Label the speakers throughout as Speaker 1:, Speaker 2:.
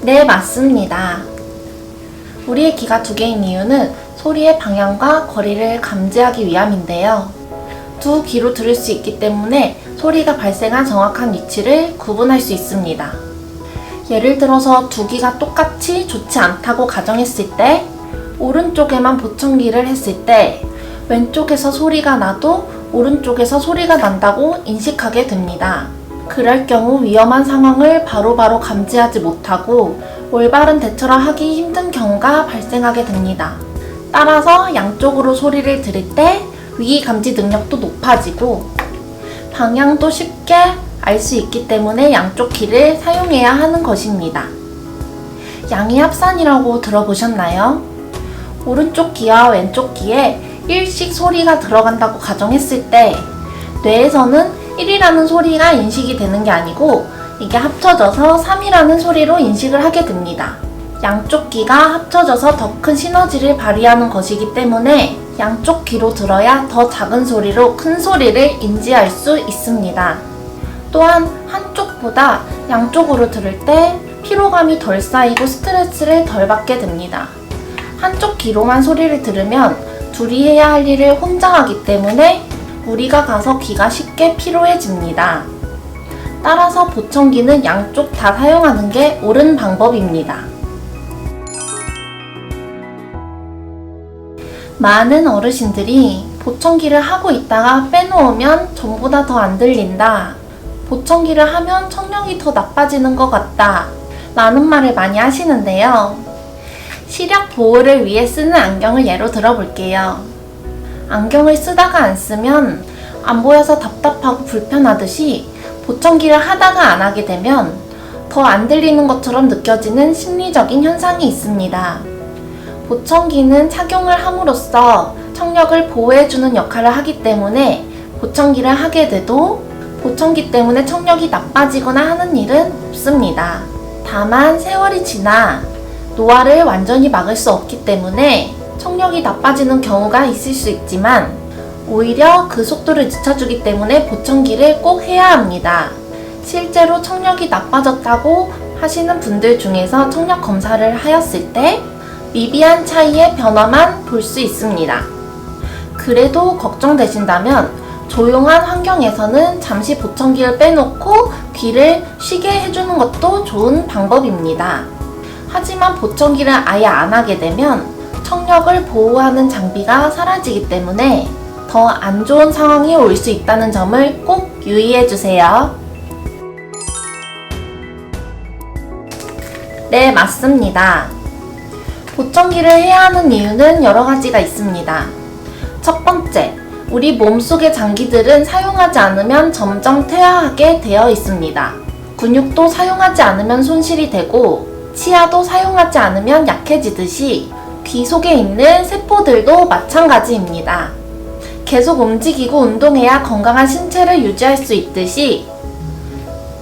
Speaker 1: 네, 맞습니다. 우리의 귀가 두 개인 이유는 소리의 방향과 거리를 감지하기 위함인데요. 두 귀로 들을 수 있기 때문에 소리가 발생한 정확한 위치를 구분할 수 있습니다. 예를 들어서 두 귀가 똑같이 좋지 않다고 가정했을 때, 오른쪽에만 보청기를 했을 때 왼쪽에서 소리가 나도 오른쪽에서 소리가 난다고 인식하게 됩니다. 그럴 경우 위험한 상황을 바로바로 감지하지 못하고 올바른 대처를 하기 힘든 경우가 발생하게 됩니다. 따라서 양쪽으로 소리를 들을 때 위기 감지 능력도 높아지고 방향도 쉽게 알 수 있기 때문에 양쪽 귀를 사용해야 하는 것입니다. 양의 합산이라고 들어보셨나요? 오른쪽 귀와 왼쪽 귀에 1씩 소리가 들어간다고 가정했을 때 뇌에서는 1이라는 소리가 인식이 되는 게 아니고 이게 합쳐져서 3이라는 소리로 인식을 하게 됩니다. 양쪽 귀가 합쳐져서 더 큰 시너지를 발휘하는 것이기 때문에 양쪽 귀로 들어야 더 작은 소리로 큰 소리를 인지할 수 있습니다. 또한 한쪽보다 양쪽으로 들을 때 피로감이 덜 쌓이고 스트레스를 덜 받게 됩니다. 한쪽 귀로만 소리를 들으면 둘이 해야 할 일을 혼자 하기 때문에 무리가 가서 귀가 쉽게 피로해집니다. 따라서 보청기는 양쪽 다 사용하는 게 옳은 방법입니다. 많은 어르신들이 보청기를 하고 있다가 빼놓으면 전보다 더 안 들린다, 보청기를 하면 청력이 더 나빠지는 것 같다 라는 말을 많이 하시는데요. 시력 보호를 위해 쓰는 안경을 예로 들어볼게요. 안경을 쓰다가 안 쓰면 안 보여서 답답하고 불편하듯이 보청기를 하다가 안 하게 되면 더 안 들리는 것처럼 느껴지는 심리적인 현상이 있습니다. 보청기는 착용을 함으로써 청력을 보호해주는 역할을 하기 때문에 보청기를 하게 돼도 보청기 때문에 청력이 나빠지거나 하는 일은 없습니다. 다만 세월이 지나 노화를 완전히 막을 수 없기 때문에 청력이 나빠지는 경우가 있을 수 있지만 오히려 그 속도를 늦춰주기 때문에 보청기를 꼭 해야 합니다. 실제로 청력이 나빠졌다고 하시는 분들 중에서 청력 검사를 하였을 때 미비한 차이의 변화만 볼 수 있습니다. 그래도 걱정되신다면 조용한 환경에서는 잠시 보청기를 빼놓고 귀를 쉬게 해주는 것도 좋은 방법입니다. 하지만 보청기를 아예 안 하게 되면 청력을 보호하는 장비가 사라지기 때문에 더 안 좋은 상황이 올 수 있다는 점을 꼭 유의해주세요. 네, 맞습니다. 보청기를 해야 하는 이유는 여러 가지가 있습니다. 첫 번째, 우리 몸속의 장기들은 사용하지 않으면 점점 퇴화하게 되어 있습니다. 근육도 사용하지 않으면 손실이 되고 치아도 사용하지 않으면 약해지듯이 귀 속에 있는 세포들도 마찬가지입니다. 계속 움직이고 운동해야 건강한 신체를 유지할 수 있듯이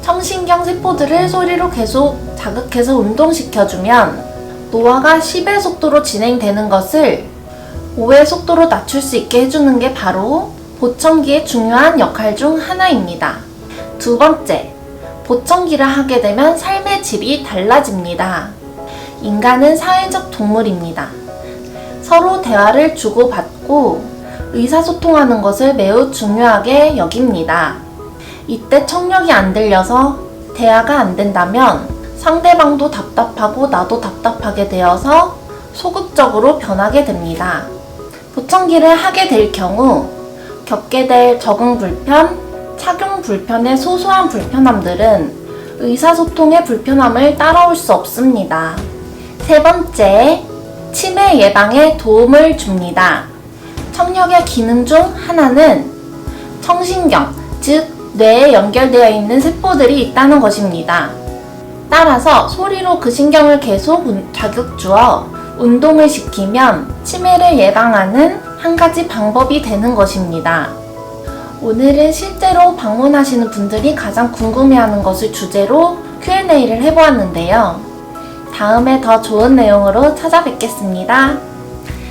Speaker 1: 청신경 세포들을 소리로 계속 자극해서 운동시켜주면 노화가 10의 속도로 진행되는 것을 5의 속도로 낮출 수 있게 해주는 게 바로 보청기의 중요한 역할 중 하나입니다. 두 번째, 보청기를 하게 되면 삶의 질이 달라집니다. 인간은 사회적 동물입니다. 서로 대화를 주고받고 의사소통하는 것을 매우 중요하게 여깁니다. 이때 청력이 안 들려서 대화가 안 된다면 상대방도 답답하고 나도 답답하게 되어서 소극적으로 변하게 됩니다. 보청기를 하게 될 경우 겪게 될 적응 불편, 착용 불편의 소소한 불편함들은 의사소통의 불편함을 따라올 수 없습니다. 세 번째, 치매 예방에 도움을 줍니다. 청력의 기능 중 하나는 청신경, 즉 뇌에 연결되어 있는 세포들이 있다는 것입니다. 따라서 소리로 그 신경을 계속 자극 주어 운동을 시키면 치매를 예방하는 한 가지 방법이 되는 것입니다. 오늘은 실제로 방문하시는 분들이 가장 궁금해하는 것을 주제로 Q&A를 해보았는데요. 다음에 더 좋은 내용으로 찾아뵙겠습니다.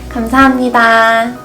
Speaker 1: 감사합니다.